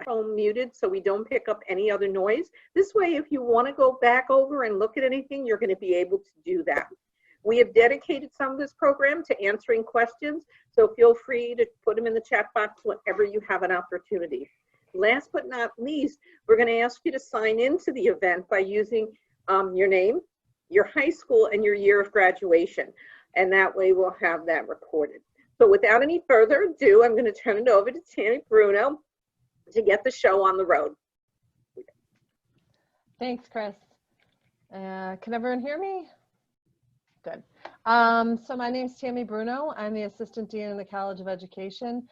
phone muted so we don't pick up any other noise. This way, if you want to go back over and look at anything, you're going to be able to do that. We have dedicated some of this program to answering questions, so feel free to put them in the chat box whenever you have an opportunity. Last but not least, we're going to ask you to sign into the event by using your name, your high school, and your year of graduation. And that way we'll have that recorded. So without any further ado, I'm going to turn it over to Tammy Bruno to get the show on the road. Thanks, Chris. Can everyone hear me? Good. So my name is Tammy Bruno. I'm the Assistant Dean in the College of Education.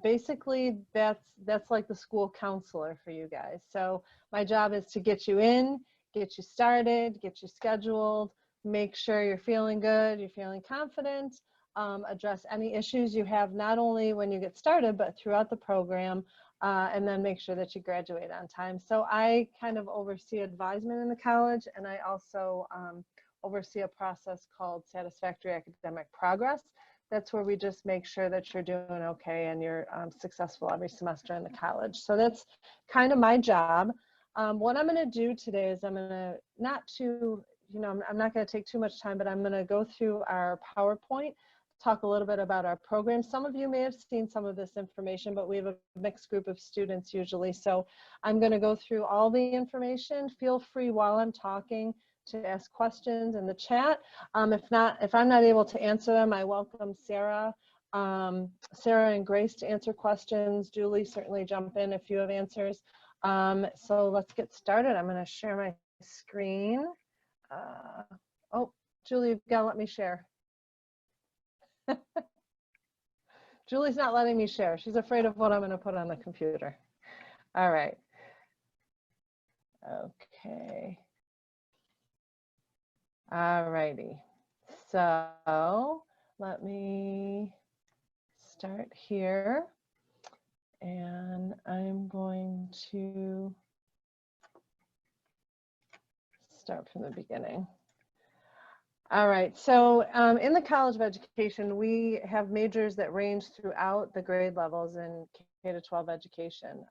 Basically, that's like the school counselor for you guys. So my job is to get you in, get you started, get you scheduled, make sure you're feeling good, you're feeling confident, address any issues you have not only when you get started, but throughout the program, and then make sure that you graduate on time. So I kind of oversee advisement in the college, and I also oversee a process called satisfactory academic progress. That's where we just make sure that you're doing okay and you're successful every semester in the college. So that's kind of my job. What I'm going to do today is I'm going to I'm not going to take too much time, but I'm going to go through our PowerPoint, talk a little bit about our program. Some of you may have seen some of this information, but we have a mixed group of students usually. So I'm going to go through all the information. Feel free while I'm talking to ask questions in the chat. If I'm not able to answer them, I welcome Sarah and Grace to answer questions. Julie, certainly jump in if you have answers. So let's get started. I'm going to share my screen. Oh, Julie, you've got to let me share. Julie's not letting me share. She's afraid of what I'm going to put on the computer. All right. Okay. All righty. So let me start here. And I'm going to start from the beginning. All right, so in the College of Education, we have majors that range throughout the grade levels in K-12 education.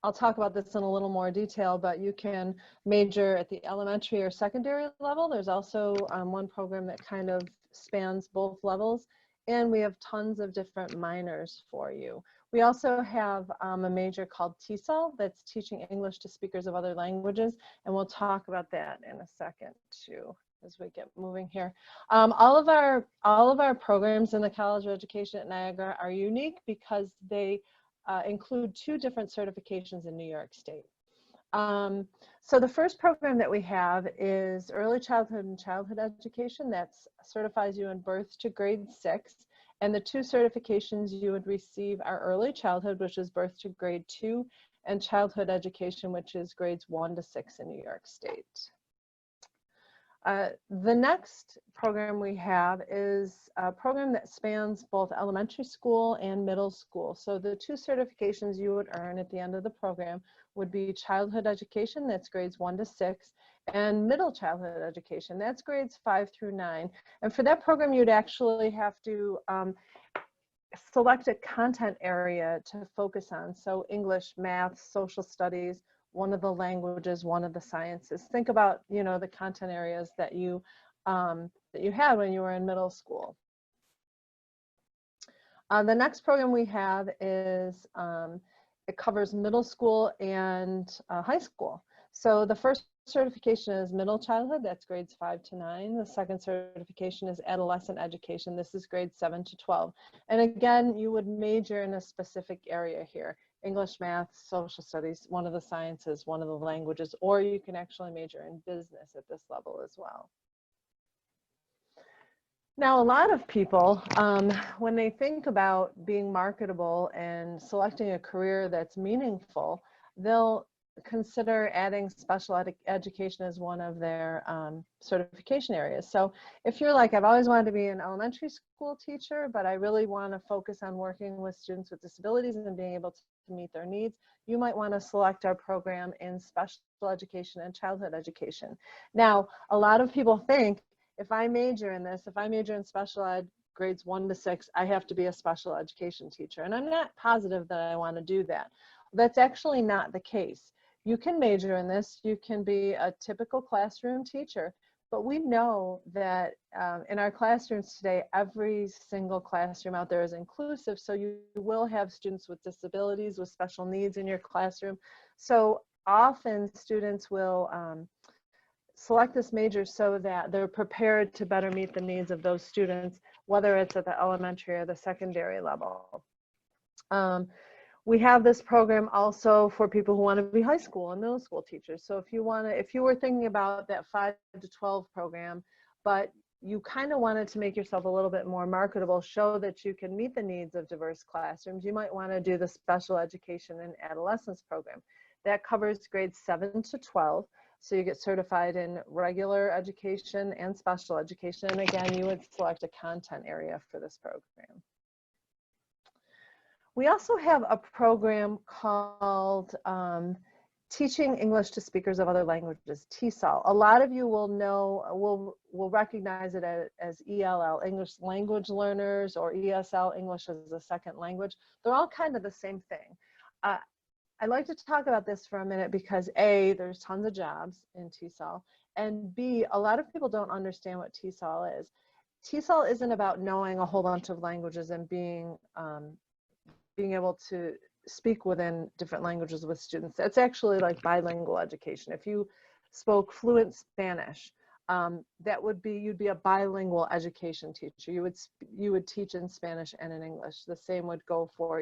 I'll talk about this in a little more detail, but you can major at the elementary or secondary level. There's also one program that kind of spans both levels, and we have tons of different minors for you. We also have a major called TESOL that's teaching English to speakers of other languages, and we'll talk about that in a second too as we get moving here. All of our programs in the College of Education at Niagara are unique because they include 2 different certifications in New York State. So the first program that we have is Early Childhood and Childhood Education. That certifies you in birth to grade 6. And the 2 certifications you would receive are Early Childhood, which is birth to grade 2, and Childhood Education, which is grades 1 to 6 in New York State. The next program we have is a program that spans both elementary school and middle school. So the 2 certifications you would earn at the end of the program would be Childhood Education, that's grades 1 to 6, and Middle Childhood Education, that's grades 5 through 9. And for that program, you'd actually have to select a content area to focus on. So English, math, social studies, one of the languages, one of the sciences. Think about, the content areas that you had when you were in middle school. The next program we have is, it covers middle school and high school. So the first certification is Middle Childhood, that's grades 5 to 9. The second certification is Adolescent Education, this is grades 7 to 12. And again, you would major in a specific area here. English, math, social studies, one of the sciences, one of the languages, or you can actually major in business at this level as well. Now, a lot of people, when they think about being marketable and selecting a career that's meaningful, they'll consider adding special education as one of their certification areas. So if you're like, I've always wanted to be an elementary school teacher, but I really want to focus on working with students with disabilities and being able to meet their needs, you might want to select our program in special education and childhood education. Now, a lot of people think, if I major in this, if I major in special ed, grades 1 to 6, I have to be a special education teacher. And I'm not positive that I want to do that. That's actually not the case. You can major in this. You can be a typical classroom teacher. But we know that in our classrooms today, every single classroom out there is inclusive. So you will have students with disabilities, with special needs in your classroom. So often students will select this major so that they're prepared to better meet the needs of those students, whether it's at the elementary or the secondary level. We have this program also for people who want to be high school and middle school teachers. So if you were thinking about that 5 to 12 program, but you kind of wanted to make yourself a little bit more marketable, show that you can meet the needs of diverse classrooms, you might want to do the special education and adolescence program. That covers grades 7 to 12. So you get certified in regular education and special education. And again, you would select a content area for this program. We also have a program called Teaching English to Speakers of Other Languages, TESOL. A lot of you will know, will recognize it as ELL, English Language Learners, or ESL, English as a Second Language. They're all kind of the same thing. I'd like to talk about this for a minute because A, there's tons of jobs in TESOL, and B, a lot of people don't understand what TESOL is. TESOL isn't about knowing a whole bunch of languages and being able to speak within different languages with students. It's actually like bilingual education. If you spoke fluent Spanish, you'd be a bilingual education teacher. You would teach in Spanish and in English. The same would go for,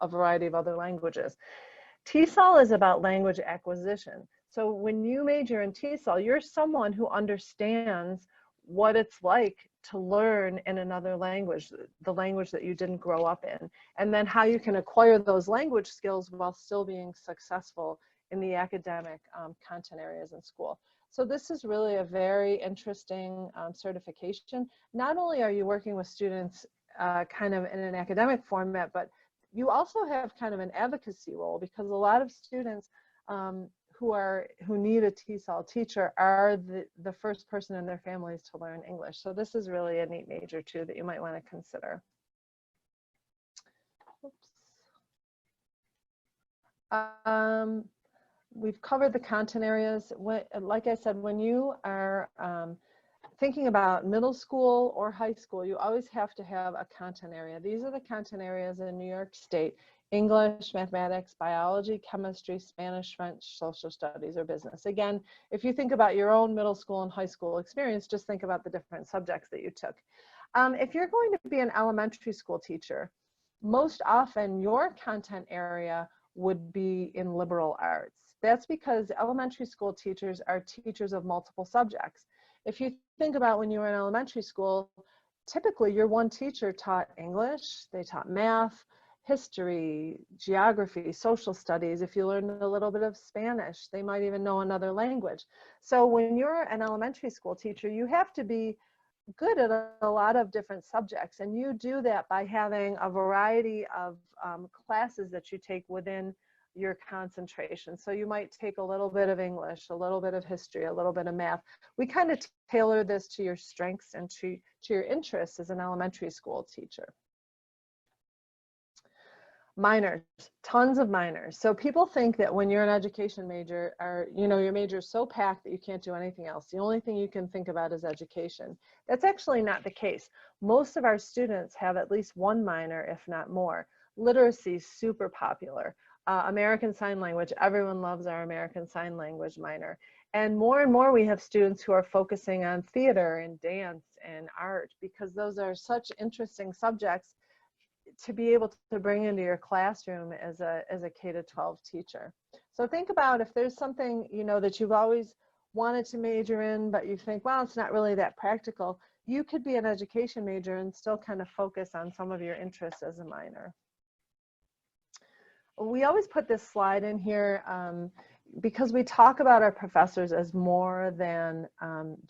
a variety of other languages. TESOL is about language acquisition. So when you major in TESOL, you're someone who understands what it's like to learn in another language, the language that you didn't grow up in, and then how you can acquire those language skills while still being successful in the academic content areas in school. So this is really a very interesting certification. Not only are you working with students kind of in an academic format, but you also have kind of an advocacy role, because a lot of students who need a TESOL teacher are the first person in their families to learn English. So this is really a neat major too that you might want to consider. Oops. We've covered the content areas. Like I said, when you are thinking about middle school or high school, you always have to have a content area. These are the content areas in New York State: English, mathematics, biology, chemistry, Spanish, French, social studies, or business. Again, if you think about your own middle school and high school experience, just think about the different subjects that you took. If you're going to be an elementary school teacher, most often your content area would be in liberal arts. That's because elementary school teachers are teachers of multiple subjects. If you think about when you were in elementary school, typically your one teacher taught English, they taught math, history, geography, social studies. If you learned a little bit of Spanish, they might even know another language. So when you're an elementary school teacher, you have to be good at a lot of different subjects, and you do that by having a variety of classes that you take within your concentration. So you might take a little bit of English, a little bit of history, a little bit of math. We kind of tailor this to your strengths and to your interests as an elementary school teacher. Minors, tons of minors. So people think that when you're an education major, your major is so packed that you can't do anything else. The only thing you can think about is education. That's actually not the case. Most of our students have at least one minor, if not more. Literacy is super popular. American Sign Language, everyone loves our American Sign Language minor. And more we have students who are focusing on theater and dance and art, because those are such interesting subjects to be able to bring into your classroom as a K-12 teacher. So think about if there's something that you've always wanted to major in, but you think, well, it's not really that practical. You could be an education major and still kind of focus on some of your interests as a minor. We always put this slide in here because we talk about our professors as more than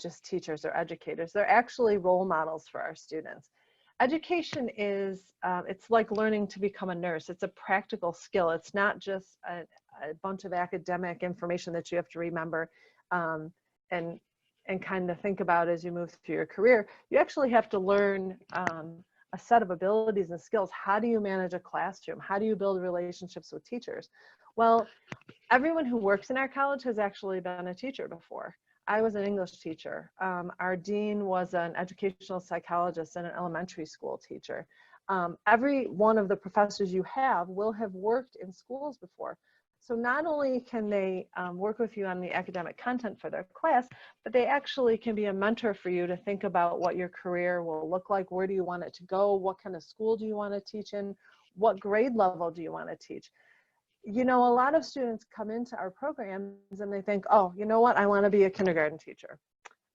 just teachers or educators. They're actually role models for our students. Education is, it's like learning to become a nurse. It's a practical skill. It's not just a bunch of academic information that you have to remember and and kind of think about as you move through your career, you actually have to learn a set of abilities and skills. How do you manage a classroom? How do you build relationships with teachers? Well, everyone who works in our college has actually been a teacher before. I was an English teacher. Our dean was an educational psychologist and an elementary school teacher. Every one of the professors you have will have worked in schools before. So not only can they work with you on the academic content for their class, but they actually can be a mentor for you to think about what your career will look like. Where do you want it to go? What kind of school do you want to teach in? What grade level do you want to teach? You know, a lot of students come into our programs and they think, oh, you know what? I want to be a kindergarten teacher,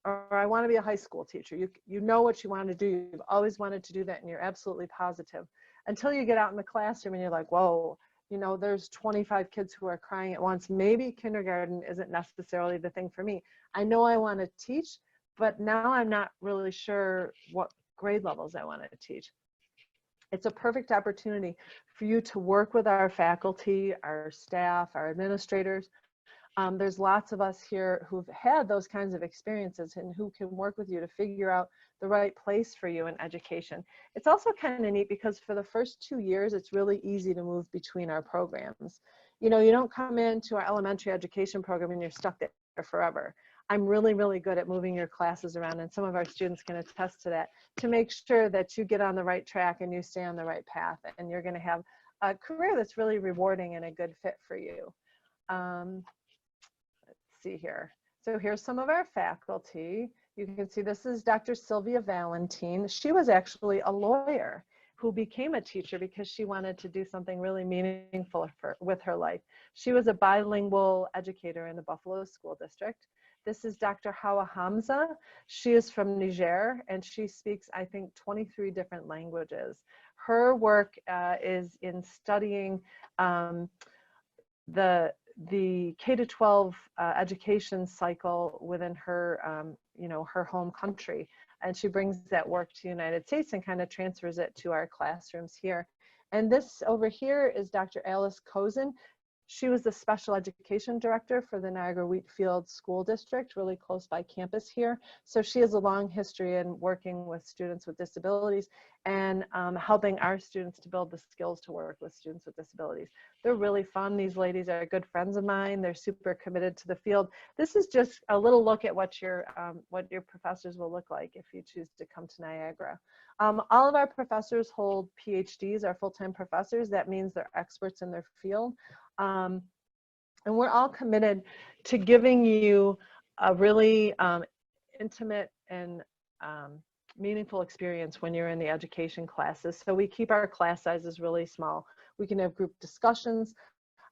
or I want to be a high school teacher. You know what you want to do. You've always wanted to do that, and you're absolutely positive until you get out in the classroom and you're like, whoa, you know, there's 25 kids who are crying at once. Maybe kindergarten isn't necessarily the thing for me. I know I want to teach, but now I'm not really sure what grade levels I want to teach. It's a perfect opportunity for you to work with our faculty, our staff, our administrators. There's lots of us here who've had those kinds of experiences and who can work with you to figure out the right place for you in education. It's also kind of neat because for the first 2 years, it's really easy to move between our programs. You know, you don't come into our elementary education program and you're stuck there forever. I'm really, really good at moving your classes around, and some of our students can attest to that, to make sure that you get on the right track and you stay on the right path, and you're going to have a career that's really rewarding and a good fit for you. See here. So here's some of our faculty. You can see this is Dr. Sylvia Valentine. She was actually a lawyer who became a teacher because she wanted to do something really meaningful with her life. She was a bilingual educator in the Buffalo School District. This is Dr. Hawa Hamza. She is from Niger, and she speaks, I think, 23 different languages. Her work is in studying the K-12 education cycle within her, you know, her home country. And she brings that work to the United States and kind of transfers it to our classrooms here. And this over here is Dr. Alice Cozen. She was the special education director for the Niagara Wheatfield School District, really close by campus here. So she has a long history in working with students with disabilities and helping our students to build the skills to work with students with disabilities. They're really fun. These ladies are good friends of mine. They're super committed to the field. This is just a little look at what your professors will look like if you choose to come to Niagara. All of our professors hold PhDs, our full-time professors. That means they're experts in their field. And we're all committed to giving you a really intimate and meaningful experience when you're in the education classes. So we keep our class sizes really small. We can have group discussions.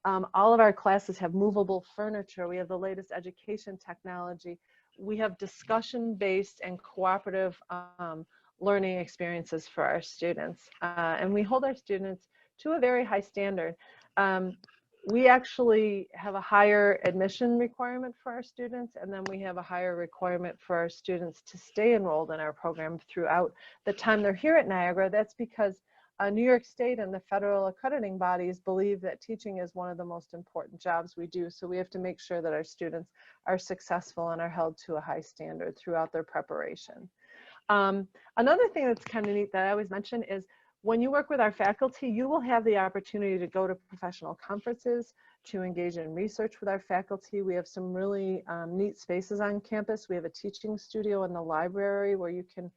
All of our classes have movable furniture. We have the latest education technology. We have discussion-based and cooperative learning experiences for our students. And we hold our students to a very high standard. We actually have a higher admission requirement for our students, and then we have a higher requirement for our students to stay enrolled in our program throughout the time they're here at Niagara. That's because New York State and the federal accrediting bodies believe that teaching is one of the most important jobs we do. So we have to make sure that our students are successful and are held to a high standard throughout their preparation. Another thing that's kind of neat that I always mention is when you work with our faculty, you will have the opportunity to go to professional conferences, to engage in research with our faculty. We have some really neat spaces on campus. We have a teaching studio in the library where you can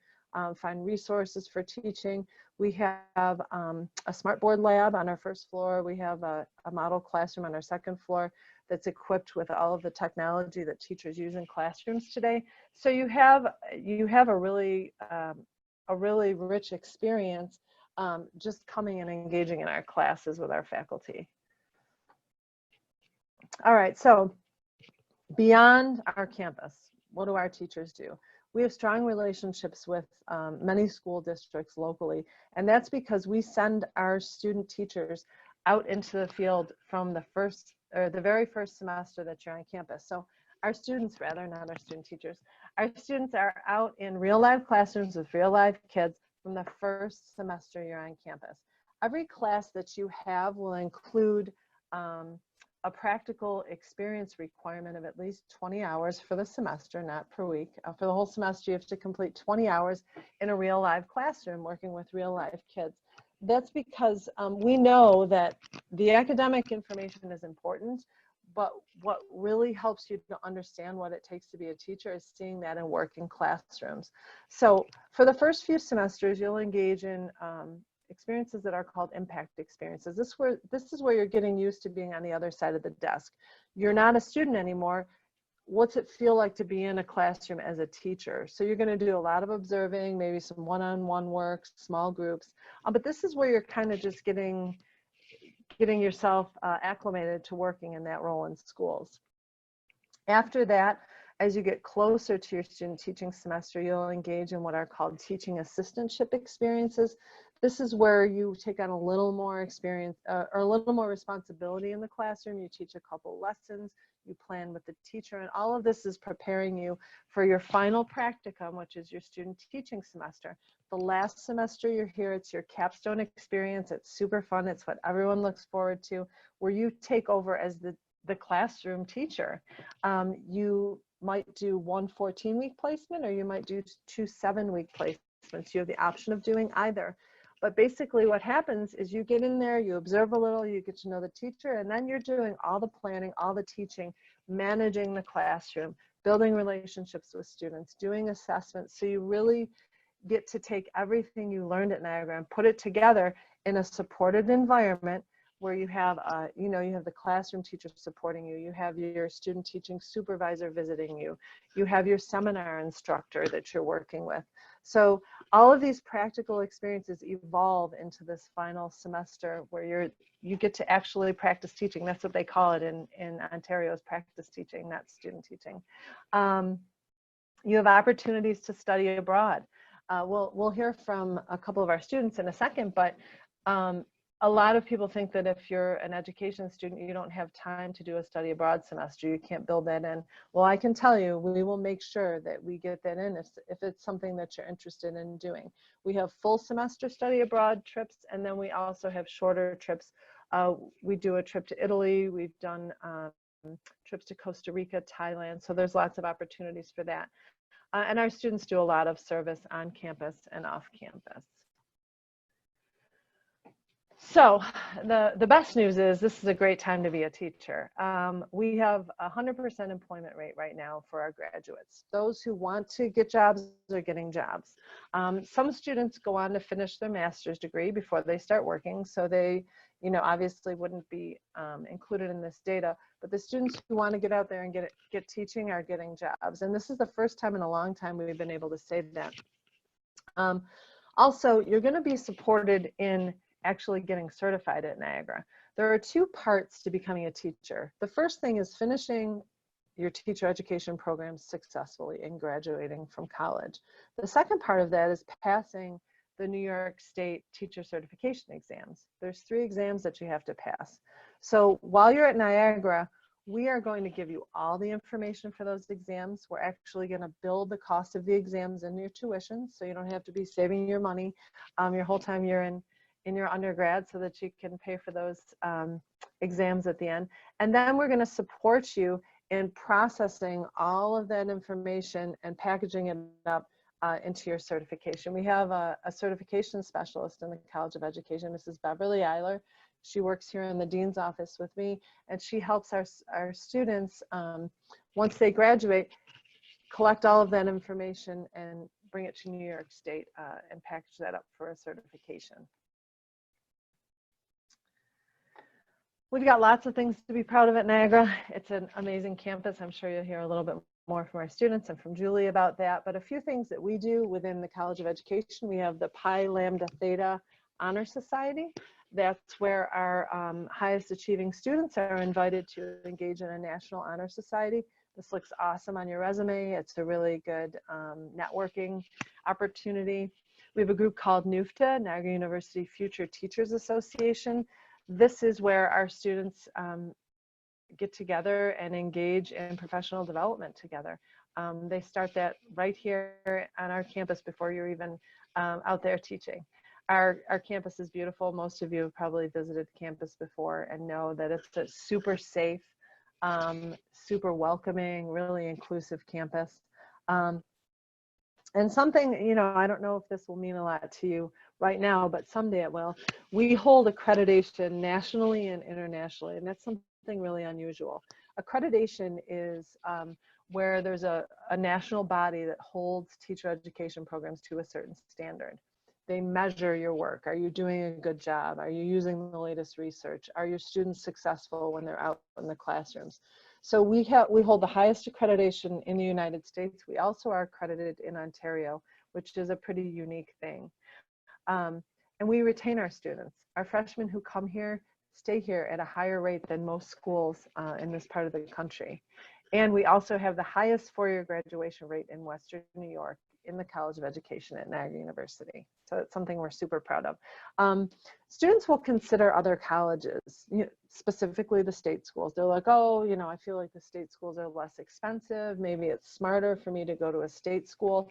find resources for teaching. We have a smartboard lab on our first floor. We have a model classroom on our second floor that's equipped with all of the technology that teachers use in classrooms today. So you have a really rich experience just coming and engaging in our classes with our faculty. All right, so beyond our campus, what do our teachers do? We have strong relationships with many school districts locally, and that's because we send our student teachers out into the field from the very first semester that you're on campus. So our students, rather, not our student teachers, our students are out in real live classrooms with real live kids from the first semester you're on campus. Every class that you have will include a a practical experience requirement of at least 20 hours for the semester, not per week. For the whole semester, you have to complete 20 hours in a real live classroom working with real live kids. That's because we know that the academic information is important, but what really helps you to understand what it takes to be a teacher is seeing that in working classrooms. So for the first few semesters, you'll engage in experiences that are called impact experiences. This is where you're getting used to being on the other side of the desk. You're not a student anymore. What's it feel like to be in a classroom as a teacher? So you're going to do a lot of observing, maybe some one-on-one work, small groups. But this is where you're kind of just getting yourself acclimated to working in that role in schools. After that, as you get closer to your student teaching semester, you'll engage in what are called teaching assistantship experiences. This is where you take on a little more experience or a little more responsibility in the classroom. You teach a couple lessons, you plan with the teacher, and all of this is preparing you for your final practicum, which is your student teaching semester. The last semester you're here, it's your capstone experience. It's super fun. It's what everyone looks forward to, where you take over as the classroom teacher. You might do one 14-week placement, or you might do 2 7-week placements. You have the option of doing either. But basically what happens is you get in there, you observe a little, you get to know the teacher, and then you're doing all the planning, all the teaching, managing the classroom, building relationships with students, doing assessments. So you really get to take everything you learned at Niagara and put it together in a supported environment where you have, you have the classroom teacher supporting you, you have your student teaching supervisor visiting you, you have your seminar instructor that you're working with. So all of these practical experiences evolve into this final semester where you get to actually practice teaching. That's what they call it in Ontario, is practice teaching, not student teaching. You have opportunities to study abroad. We'll hear from a couple of our students in a second, but a lot of people think that if you're an education student, you don't have time to do a study abroad semester. You can't build that in. Well, I can tell you, we will make sure that we get that in if it's something that you're interested in doing. We have full semester study abroad trips, and then we also have shorter trips. We do a trip to Italy. We've done trips to Costa Rica, Thailand. So there's lots of opportunities for that. And our students do a lot of service on campus and off campus. So the best news is this is a great time to be a teacher. We have 100% employment rate right now for our graduates. Those who want to get jobs are getting jobs. Some students go on to finish their master's degree before they start working, so they obviously wouldn't be included in this data, but the students who want to get out there and get teaching are getting jobs. And this is the first time in a long time we've been able to say that. Also, you're going to be supported in actually getting certified at Niagara. There are 2 parts to becoming a teacher. The first thing is finishing your teacher education program successfully and graduating from college. The second part of that is passing the New York State teacher certification exams. There's 3 exams that you have to pass. So while you're at Niagara, we are going to give you all the information for those exams. We're actually going to build the cost of the exams in your tuition, so you don't have to be saving your money your whole time you're in your undergrad, so that you can pay for those exams at the end. And then we're going to support you in processing all of that information and packaging it up into your certification. We have a certification specialist in the College of Education, Mrs. Beverly Eiler. She works here in the dean's office with me, and she helps our students, once they graduate, collect all of that information and bring it to New York State and package that up for a certification. We've got lots of things to be proud of at Niagara. It's an amazing campus. I'm sure you'll hear a little bit more from our students and from Julie about that. But a few things that we do within the College of Education, we have the Pi Lambda Theta Honor Society. That's where our highest achieving students are invited to engage in a National Honor Society. This looks awesome on your resume. It's a really good networking opportunity. We have a group called NUFTA, Niagara University Future Teachers Association. This is where our students get together and engage in professional development together. They start that right here on our campus before you're even out there teaching. Our campus is beautiful. Most of you have probably visited campus before and know that it's a super safe, super welcoming, really inclusive campus. And something, you know, I don't know if this will mean a lot to you right now, but someday it will. We hold accreditation nationally and internationally, and that's something really unusual. Accreditation is where there's a national body that holds teacher education programs to a certain standard. They measure your work. Are you doing a good job? Are you using the latest research? Are your students successful when they're out in the classrooms? So we hold the highest accreditation in the United States. We also are accredited in Ontario, which is a pretty unique thing. And we retain our students. Our freshmen who come here stay here at a higher rate than most schools in this part of the country. And we also have the highest four-year graduation rate in Western New York in the College of Education at Niagara University. So it's something we're super proud of. Students will consider other colleges, specifically the state schools. They're like, oh, you know, I feel like the state schools are less expensive. Maybe it's smarter for me to go to a state school.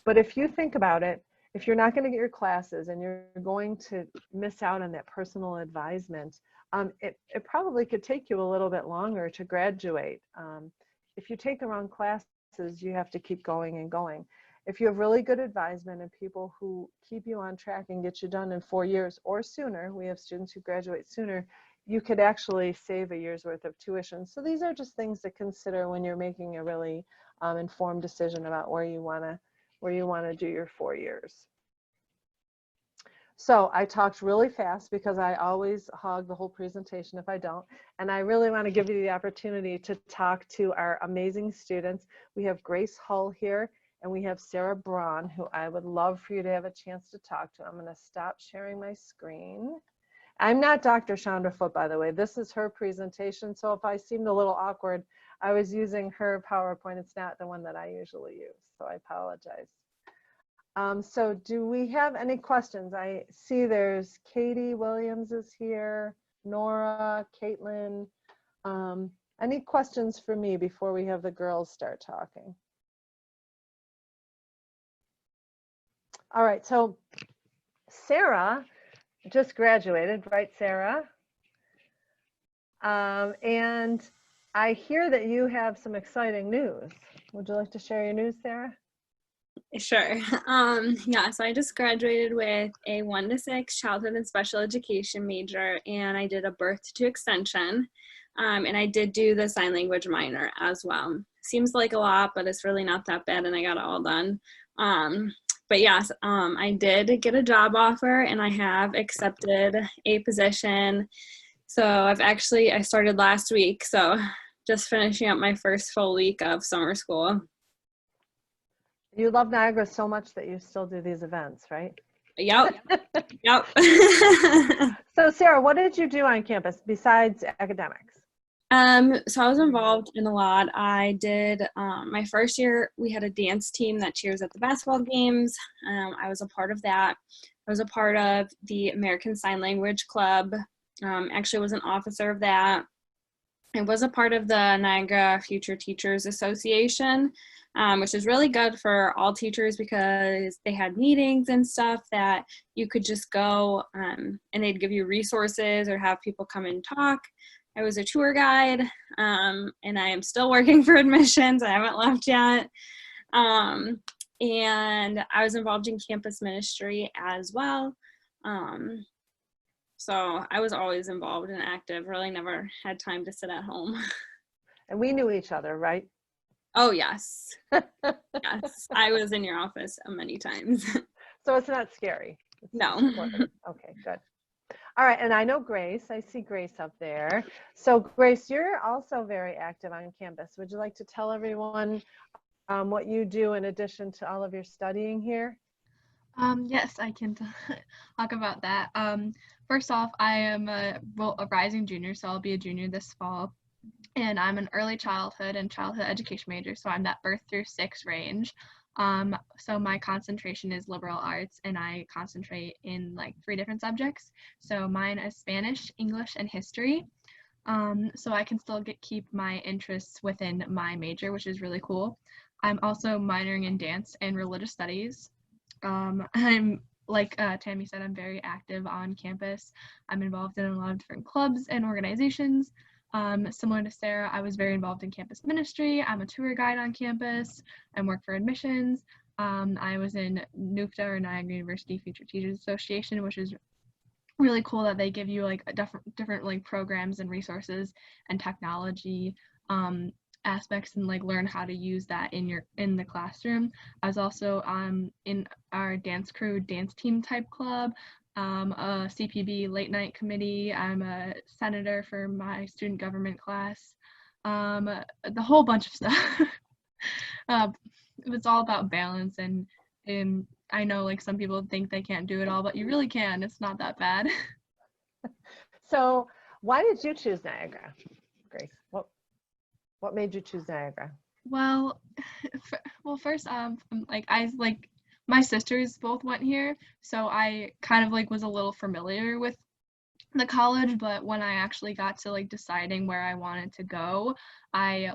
But if you think about it, if you're not going to get your classes and you're going to miss out on that personal advisement, it probably could take you a little bit longer to graduate. If you take the wrong classes, you have to keep going and going. If you have really good advisement and people who keep you on track and get you done in 4 years or sooner, we have students who graduate sooner, you could actually save a year's worth of tuition. So these are just things to consider when you're making a really informed decision about where you want to do your 4 years. So I talked really fast because I always hog the whole presentation if I don't. And I really want to give you the opportunity to talk to our amazing students. We have Grace Hull here and we have Sarah Braun, who I would love for you to have a chance to talk to. I'm going to stop sharing my screen. I'm not Dr. Chandra Foote, by the way. This is her presentation. So if I seemed a little awkward, I was using her PowerPoint. It's not the one that I usually use. So I apologize. So do we have any questions? I see there's Katie Williams is here, Nora, Caitlin. Any questions for me before we have the girls start talking? All right, so Sarah just graduated, right, Sarah? And I hear that you have some exciting news. Would you like to share your news, Sarah? Sure. Yeah, so I just graduated with a 1 to 6 childhood and special education major, and I did a birth to extension, and I did do the sign language minor as well. Seems like a lot, but it's really not that bad, and I got it all done. But yes, I did get a job offer, and I have accepted a position. So I started last week, so just finishing up my first full week of summer school. You love Niagara so much that you still do these events, right? Yep. Yep. So Sarah, what did you do on campus besides academics? So I was involved in a lot. I did, my first year, we had a dance team that cheers at the basketball games. I was a part of that. I was a part of the American Sign Language Club. Actually was an officer of that. I was a part of the Niagara Future Teachers Association, which is really good for all teachers because they had meetings and stuff that you could just go and they'd give you resources or have people come and talk. I was a tour guide, and I am still working for admissions. I haven't left yet. And I was involved in campus ministry as well. So I was always involved and active, really never had time to sit at home. And we knew each other, right? Oh, yes. Yes, I was in your office many times. So it's not scary. No. Okay, good. All right, and I know Grace. I see Grace up there. So Grace, you're also very active on campus. Would you like to tell everyone what you do in addition to all of your studying here? Yes, I can talk about that. First off, I am a rising junior, so I'll be a junior this fall. And I'm an early childhood and childhood education major, so I'm that birth through 6 range. So my concentration is liberal arts, and I concentrate in like 3 different subjects. So mine is Spanish, English, and history. So I can still keep my interests within my major, which is really cool. I'm also minoring in dance and religious studies. I'm like Tammy said, I'm very active on campus. I'm involved in a lot of different clubs and organizations. Similar to Sarah, I was very involved in campus ministry. I'm a tour guide on campus and work for admissions. I was in NUFTA, or Niagara University Future Teachers Association, which is really cool that they give you like a different like programs and resources and technology aspects, and like learn how to use that in the classroom. I was also in our dance crew dance team type club, a CPB late night committee. I'm a senator for my student government class, the whole bunch of stuff. It was all about balance, and I know like some people think they can't do it all, but you really can. It's not that bad. So why did you choose Niagara, Grace? What made you choose Niagara? Well, first, my sisters both went here, so I kind of like was a little familiar with the college, but when I actually got to like deciding where I wanted to go, I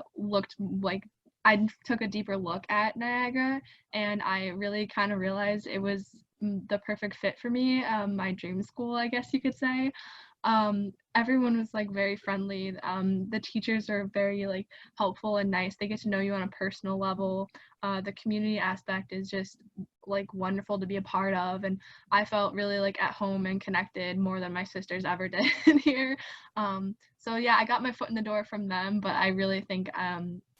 took a deeper look at Niagara, and I really kind of realized it was the perfect fit for me, my dream school, I guess you could say. Everyone was like very friendly. The teachers are very like helpful and nice. They get to know you on a personal level. The community aspect is just like wonderful to be a part of, and I felt really like at home and connected more than my sisters ever did here. So yeah, I got my foot in the door from them, but I really think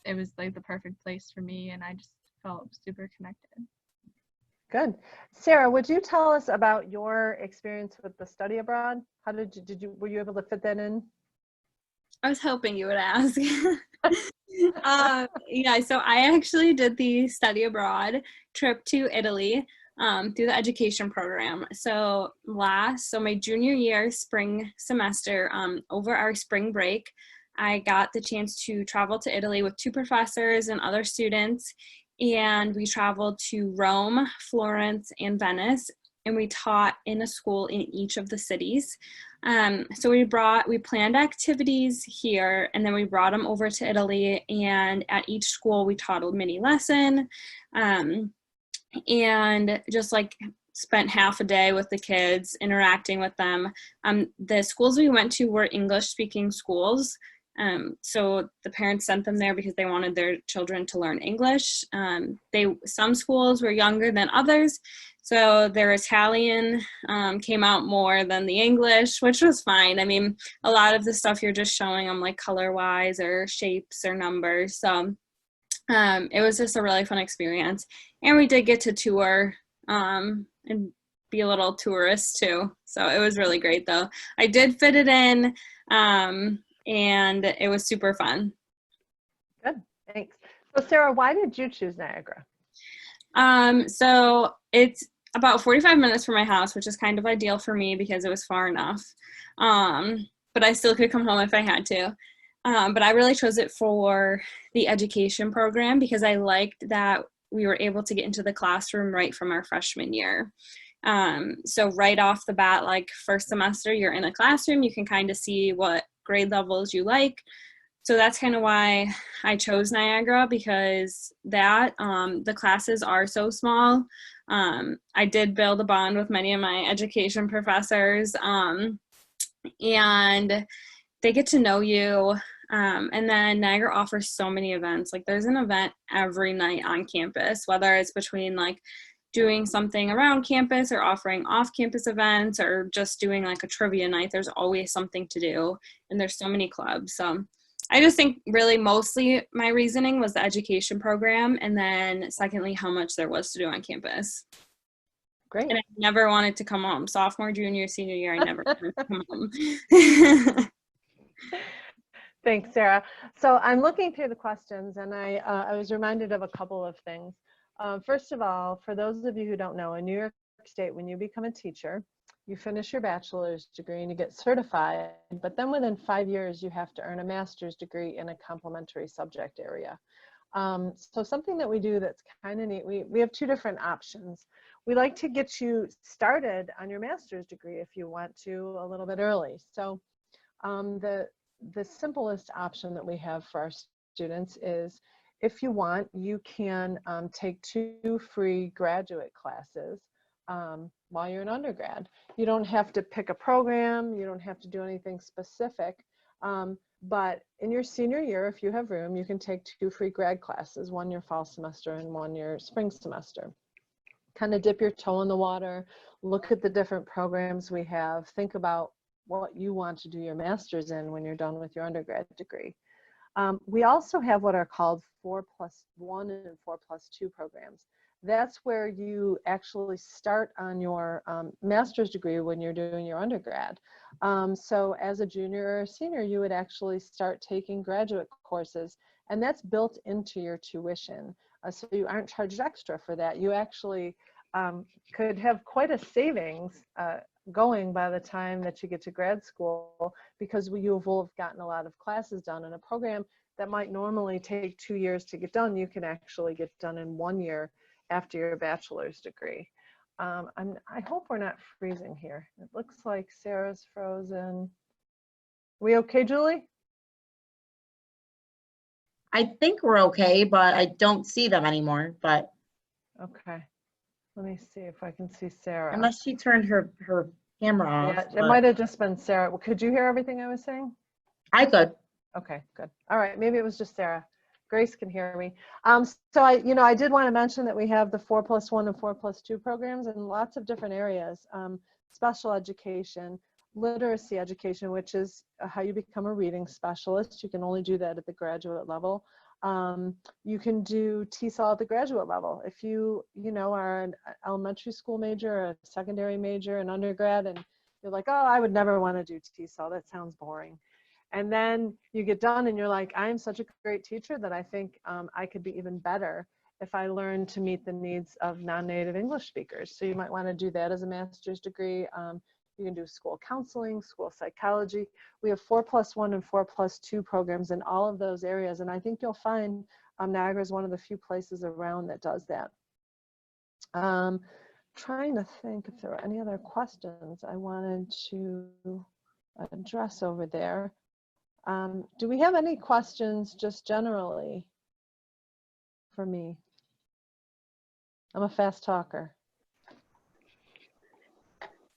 it was like the perfect place for me, and I just felt super connected. Good. Sarah, would you tell us about your experience with the study abroad? How were you able to fit that in? I was hoping you would ask. Yeah, so I actually did the study abroad trip to Italy through the education program. So my junior year spring semester, over our spring break, I got the chance to travel to Italy with 2 professors and other students. And we traveled to Rome, Florence, and Venice, and we taught in a school in each of the cities. So we planned activities here, and then we brought them over to Italy, and at each school we taught a mini lesson, and just like spent half a day with the kids, interacting with them. The schools we went to were English-speaking schools. So the parents sent them there because they wanted their children to learn English. Some schools were younger than others, so their Italian came out more than the English, which was fine. I mean, a lot of the stuff you're just showing them like color-wise or shapes or numbers. So it was just a really fun experience. And we did get to tour and be a little tourist too. So it was really great though. I did fit it in. And it was super fun. Good, thanks. So Sarah, why did you choose Niagara? So it's about 45 minutes from my house, which is kind of ideal for me because it was far enough. But I still could come home if I had to. But I really chose it for the education program because I liked that we were able to get into the classroom right from our freshman year. So right off the bat, like first semester, you're in a classroom, you can kind of see what grade levels you like. So that's kind of why I chose Niagara, because the classes are so small. I did build a bond with many of my education professors, and they get to know you. And then Niagara offers so many events. Like there's an event every night on campus, whether it's between like doing something around campus or offering off-campus events or just doing like a trivia night. There's always something to do, and there's so many clubs. So I just think really mostly my reasoning was the education program, and then secondly, how much there was to do on campus. Great. And I never wanted to come home. Sophomore, junior, senior year, I never wanted to come home. Thanks, Sarah. So I'm looking through the questions, and I was reminded of a couple of things. First of all, for those of you who don't know, in New York State, when you become a teacher, you finish your bachelor's degree and you get certified, but then within 5 years, you have to earn a master's degree in a complementary subject area. So something that we do that's kind of neat, we have 2 different options. We like to get you started on your master's degree if you want to a little bit early. So the simplest option that we have for our students is, if you want, you can take 2 free graduate classes while you're an undergrad. You don't have to pick a program. You don't have to do anything specific. But in your senior year, if you have room, you can take 2 free grad classes, one your fall semester and one your spring semester. Kind of dip your toe in the water, look at the different programs we have, think about what you want to do your master's in when you're done with your undergrad degree. We also have what are called 4+1 and 4+2 programs. That's where you actually start on your master's degree when you're doing your undergrad. So as a junior or a senior, you would actually start taking graduate courses, and that's built into your tuition. So you aren't charged extra for that. You actually could have quite a savings going by the time that you get to grad school, because you will have gotten a lot of classes done in a program that might normally take 2 years to get done. You can actually get done in 1 year after your bachelor's degree. I hope we're not freezing here. It looks like Sarah's frozen. We okay, Julie? I think we're okay, but I don't see them anymore. But Okay. Let me see if I can see Sarah. unless she turned her camera off. Yeah, it but might have just been Sarah. Could you hear everything I was saying? I could. Okay, good. All right, maybe it was just Sarah. Grace can hear me. So I did want to mention that we have the 4+1 and 4+2 programs in lots of different areas. Special education, literacy education, which is how you become a reading specialist. You can only do that at the graduate level. You can do TESOL at the graduate level. If you are an elementary school major, a secondary major, an undergrad, and you're like, oh, I would never want to do TESOL. That sounds boring. And then you get done and you're like, I'm such a great teacher that I think I could be even better if I learn to meet the needs of non-native English speakers. So you might want to do that as a master's degree. You can do school counseling, school psychology. We have 4+1 and 4+2 programs in all of those areas. And I think you'll find Niagara is one of the few places around that does that. Trying to think if there were any other questions I wanted to address over there. Do we have any questions just generally for me? I'm a fast talker.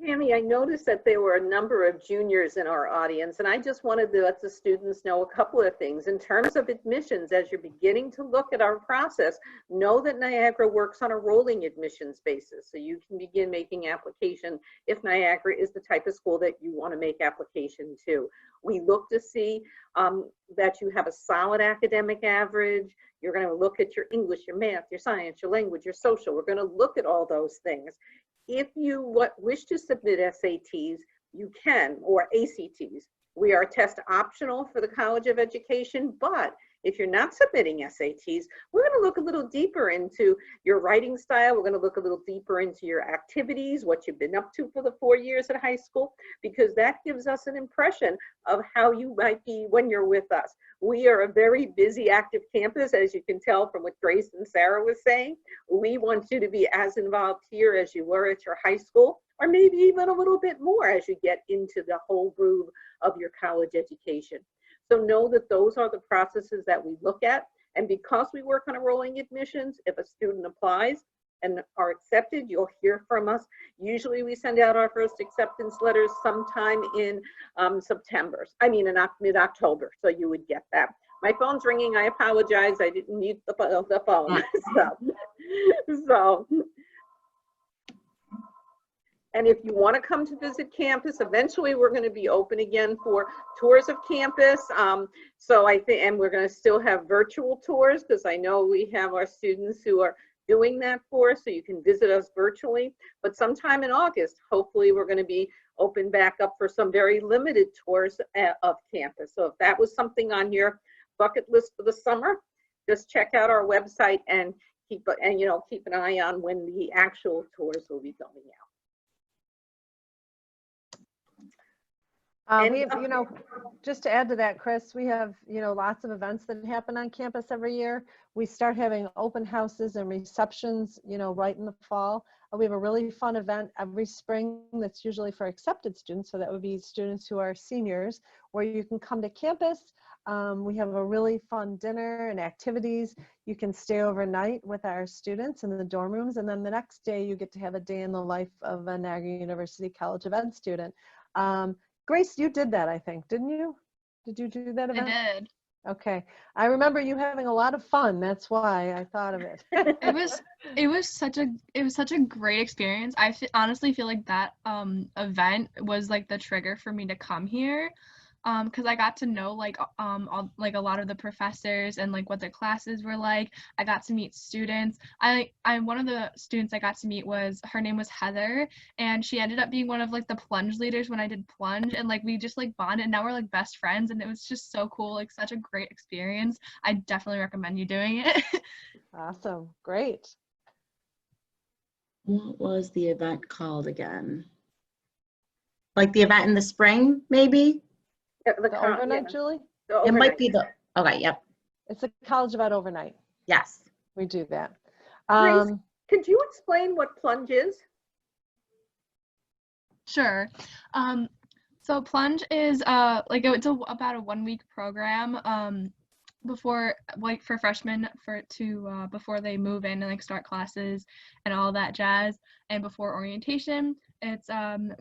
Tammy, I noticed that there were a number of juniors in our audience, and I just wanted to let the students know a couple of things. In terms of admissions, as you're beginning to look at our process, know that Niagara works on a rolling admissions basis. So you can begin making application if Niagara is the type of school that you want to make application to. We look to see that you have a solid academic average. You're going to look at your English, your math, your science, your language, your social. We're going to look at all those things. If you wish to submit SATs, you can, or ACTs. We are test optional for the College of Education, but if you're not submitting SATs, we're going to look a little deeper into your writing style. We're going to look a little deeper into your activities, what you've been up to for the 4 years at high school, because that gives us an impression of how you might be when you're with us. We are a very busy, active campus, as you can tell from what Grace and Sarah was saying. We want you to be as involved here as you were at your high school, or maybe even a little bit more as you get into the whole groove of your college education. So know that those are the processes that we look at. And because we work on a rolling admissions, if a student applies and are accepted, you'll hear from us. Usually we send out our first acceptance letters sometime in September. I mean, in mid-October, so you would get that. My phone's ringing, I apologize. I didn't mute the phone. And if you want to come to visit campus, eventually we're going to be open again for tours of campus. So I think, and we're going to still have virtual tours, because I know we have our students who are doing that for us, so you can visit us virtually. But sometime in August, hopefully we're going to be open back up for some very limited tours of campus. So if that was something on your bucket list for the summer, just check out our website and keep an eye on when the actual tours will be going out. And, We have, just to add to that, Chris, we have, lots of events that happen on campus every year. We start having open houses and receptions, right in the fall. We have a really fun event every spring that's usually for accepted students. So that would be students who are seniors, where you can come to campus. We have a really fun dinner and activities. You can stay overnight with our students in the dorm rooms. And then the next day you get to have a day in the life of a Niagara University College of Ed student. Grace, you did that, I think, didn't you? Did you do that event? I did. Okay. I remember you having a lot of fun. That's why I thought of it. It was such a great experience. I honestly feel like that event was like the trigger for me to come here. Because I got to know like a lot of the professors and like what their classes were like. I got to meet students. I one of the students I got to meet her name was Heather, and she ended up being one of like the Plunge leaders when I did Plunge, and like we just like bonded, and now we're like best friends, and it was just so cool, like such a great experience. I definitely recommend you doing it. Awesome. Great. What was the event called again? Like the event in the spring, maybe? The overnight, Julie? It might be the, okay, yep, It's a college event overnight. yes. We do that. Grace, could you explain what Plunge is? Sure. So Plunge is it's about a 1-week program before like for freshmen before they move in and like start classes and all that jazz, and before orientation. It's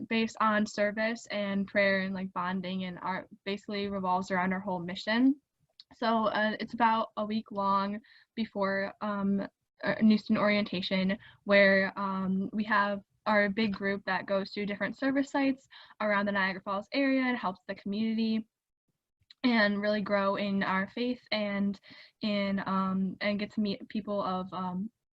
based on service and prayer and like bonding, and art basically revolves around our whole mission. So it's about a week long before new student orientation, where we have our big group that goes to different service sites around the Niagara Falls area and helps the community and really grow in our faith and get to meet people of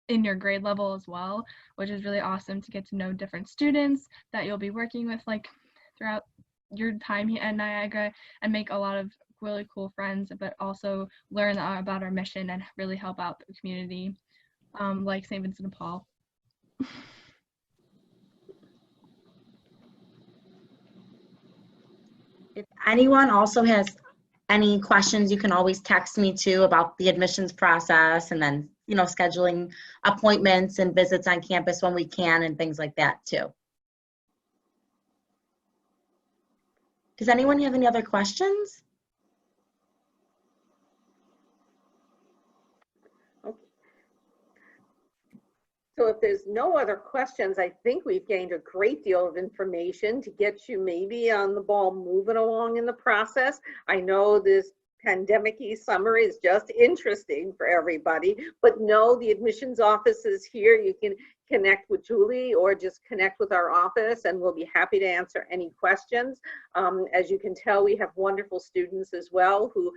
in your grade level as well, which is really awesome to get to know different students that you'll be working with like throughout your time here at Niagara, and make a lot of really cool friends, but also learn about our mission and really help out the community, like St. Vincent de Paul. If anyone also has any questions, you can always text me too about the admissions process, and then, scheduling appointments and visits on campus when we can and things like that too. Does anyone have any other questions? So if there's no other questions, I think we've gained a great deal of information to get you maybe on the ball moving along in the process. I know this pandemic-y summer is just interesting for everybody, but no, the admissions office is here. You can connect with Julie or just connect with our office, and we'll be happy to answer any questions. As you can tell, we have wonderful students as well who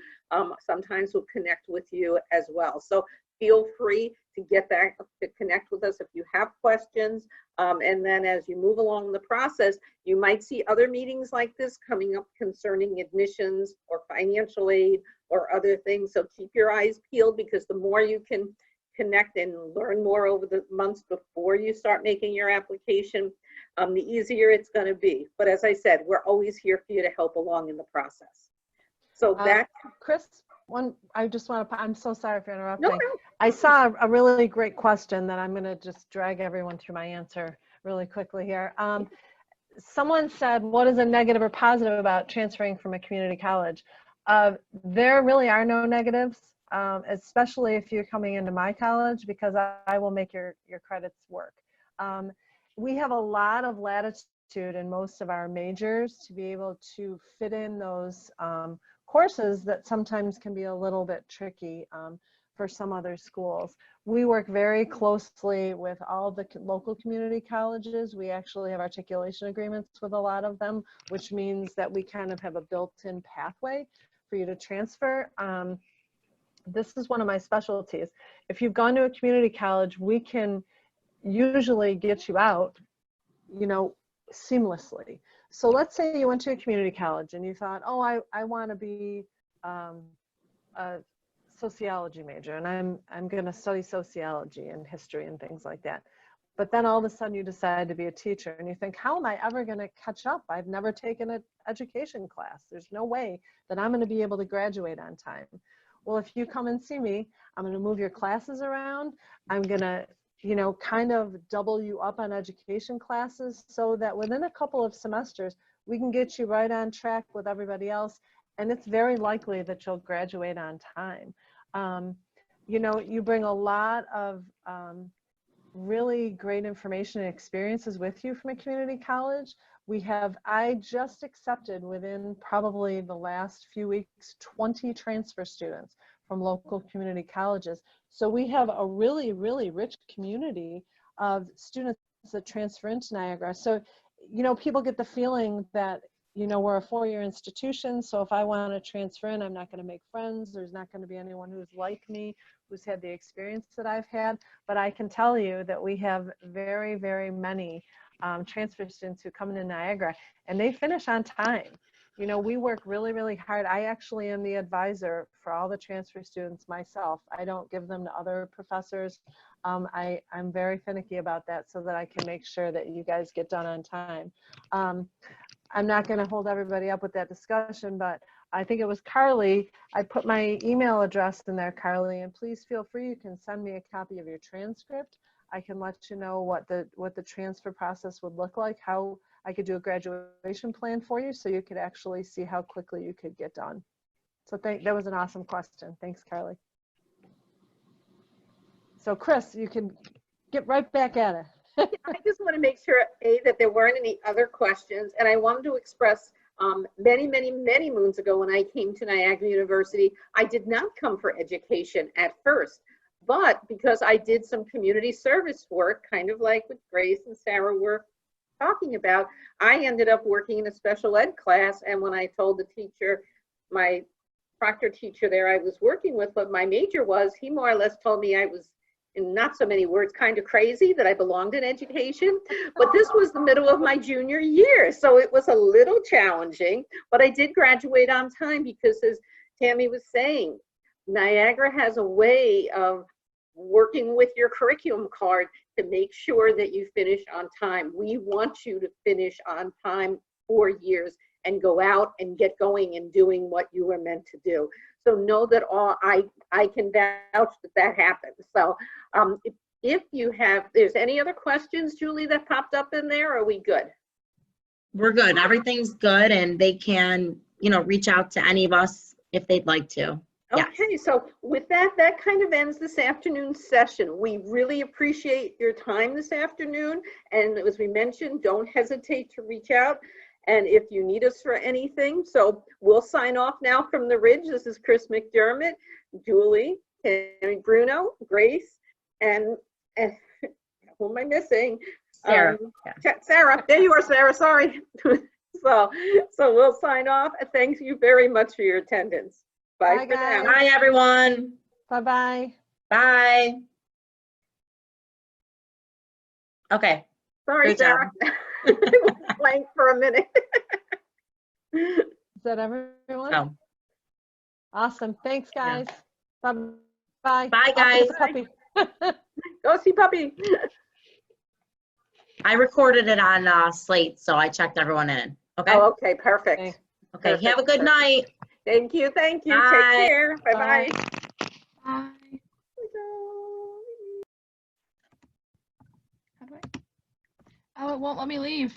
sometimes will connect with you as well. So feel free to get back to connect with us if you have questions. And then as you move along the process, you might see other meetings like this coming up concerning admissions or financial aid or other things. So keep your eyes peeled, because the more you can connect and learn more over the months before you start making your application, the easier it's going to be. But as I said, we're always here for you to help along in the process. So that, Chris, I just want to, I'm so sorry for interrupting. no. I saw a really great question that I'm going to just drag everyone through my answer really quickly here. Someone said, what is a negative or positive about transferring from a community college? There really are no negatives, especially if you're coming into my college, because I will make your credits work. We have a lot of latitude in most of our majors to be able to fit in those courses that sometimes can be a little bit tricky for some other schools. We work very closely with all the local community colleges. We actually have articulation agreements with a lot of them, which means that we kind of have a built-in pathway for you to transfer. This is one of my specialties. If you've gone to a community college, we can usually get you out, seamlessly. So let's say you went to a community college and you thought, oh, I want to be a sociology major, and I'm going to study sociology and history and things like that. But then all of a sudden you decide to be a teacher and you think, how am I ever going to catch up? I've never taken an education class. There's no way that I'm going to be able to graduate on time. Well, if you come and see me, I'm going to move your classes around. I'm going to, kind of double you up on education classes so that within a couple of semesters, we can get you right on track with everybody else. And it's very likely that you'll graduate on time. You bring a lot of really great information and experiences with you from a community college. I just accepted within probably the last few weeks, 20 transfer students from local community colleges. So we have a really, really rich community of students that transfer into Niagara. So, people get the feeling that, we're a 4-year institution. So if I want to transfer in, I'm not going to make friends. There's not going to be anyone who's like me, who's had the experience that I've had. But I can tell you that we have very, very many transfer students who come into Niagara and they finish on time. We work really, really hard. I actually am the advisor for all the transfer students myself. I don't give them to other professors. I'm very finicky about that so that I can make sure that you guys get done on time. I'm not going to hold everybody up with that discussion, but I think it was Carly. I put my email address in there, Carly, and please feel free. You can send me a copy of your transcript. I can let you know what the transfer process would look like, how I could do a graduation plan for you so you could actually see how quickly you could get done. So that was an awesome question. Thanks, Carly. So Chris, you can get right back at it. I just want to make sure, that there weren't any other questions. And I wanted to express many, many, many moons ago when I came to Niagara University, I did not come for education at first. But because I did some community service work, kind of like what Grace and Sarah were talking about, I ended up working in a special ed class. And when I told the teacher, my proctor teacher there I was working with, what my major was, he more or less told me I was, in not so many words, kind of crazy, that I belonged in education. But this was the middle of my junior year, so it was a little challenging, but I did graduate on time because, as Tammy was saying, Niagara has a way of working with your curriculum card to make sure that you finish on time. We want you to finish on time 4 years and go out and get going and doing what you were meant to do. So know that I can vouch that happens. So if there's any other questions, Julie, that popped up in there, or are we good? We're good. Everything's good, and they can, reach out to any of us if they'd like to. Okay, yes. So with that kind of ends this afternoon's session. We really appreciate your time this afternoon. And as we mentioned, don't hesitate to reach out. And if you need us for anything, so we'll sign off now from the Ridge. This is Chris McDermott, Julie, Tammy Bruno, Grace, and who am I missing? Sarah. Sarah, there you are, Sarah, sorry. So we'll sign off. Thank you very much for your attendance. Bye for guys. now. Bye, everyone. Bye-bye. Bye. Okay. Sorry, Great Sarah. I was blank for a minute. Is that everyone? Oh. Awesome. Thanks, guys. Yeah. Bye. Bye, guys. Puppy. Go see puppy. I recorded it on Slate, so I checked everyone in. Okay. Oh, okay. Perfect. Okay. Okay. Perfect. Have a good night. Thank you. Thank you. Bye. Take care. Bye-bye. Bye. How do I? Oh, it won't let me leave.